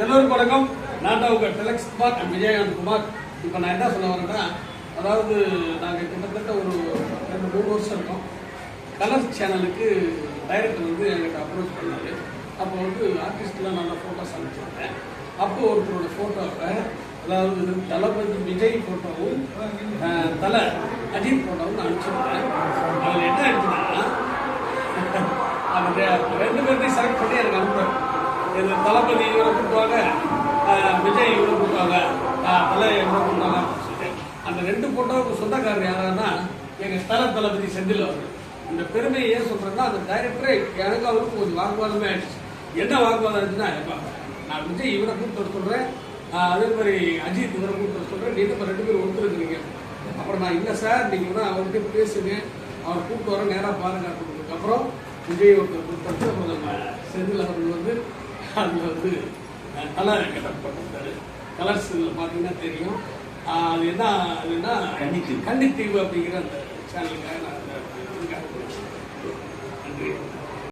எல்லோருக்கும் வணக்கம். நான் தான் உங்கள் டெலக்ஸ் குமார் அண்ட் விஜயகாந்த் குமார். இப்போ நான் என்ன சொல்ல வரேன்னா, அதாவது நாங்கள் கிட்டத்தட்ட ஒரு 2-3 வருஷம் இருக்கோம். கலர்ஸ் சேனலுக்கு டைரக்டர் வந்து என்கிட்ட அப்ரோச் பண்ணாரு. அப்போ வந்து ஆர்டிஸ்ட்லாம் நல்லா ஃபோட்டோஸ் அனுப்பிச்சிருந்தேன். அப்போ ஒருத்தரோட ஃபோட்டோவை, அதாவது தளபதி விஜய் ஃபோட்டோவும் தலை அஜித் ஃபோட்டோவும் நான் அனுப்பிச்சிருந்தேன். அதில் என்ன ஆயிடுச்சுன்னா, அந்த 2 பேர்த்தையும் செலக்ட் பண்ணி எனக்கு அனுப்புறேன். இது தளபதி இவரை கூப்பிடுவாங்க, விஜய் இவரை கூப்பிடுவாங்க, தலை இவரை கூப்பிடுவாங்க அப்படின்னு சொல்லிட்டு அந்த 2 ஃபோட்டோவுக்கு சொந்தக்காரர் யாரான்னா எங்கள் தளபதி செந்தில் அவர்கள். இந்த பெருமையை ஏன் சொல்கிறேன்னா, அந்த டைரக்டரே எனக்கு அவருக்கு கொஞ்சம் வாக்குவாதமே ஆயிடுச்சு. என்ன வாக்குவாதம் ஆச்சுன்னா, நான் விஜய் இவரை கூப்பிட்டு சொல்கிறேன், அதே மாதிரி அஜித் இவரை கூப்பிட்டு சொல்கிறேன், நீ இப்போ 2 பேரும் ஒத்துருக்குறீங்க. அப்புறம் நான் இல்லை சார், நீங்கள் வேணா அவர்கிட்ட பேசுங்க, அவர் கூப்பிட்டு வர நேராக பாருங்க அப்படின்றதுக்கு அப்புறம் விஜய் ஒருத்தர் கூப்பிட்டு அப்புறம் நம்ம செந்தில் அவர்கள் வந்து அதில் வந்து தலை கெட்டப் பண்ணிருந்தாரு. கலர்ஸ் பார்த்தீங்கன்னா தெரியும். அது என்ன கன்னித்தீவு அப்படிங்கிற அந்த சேனலுக்காக நான் நன்றி.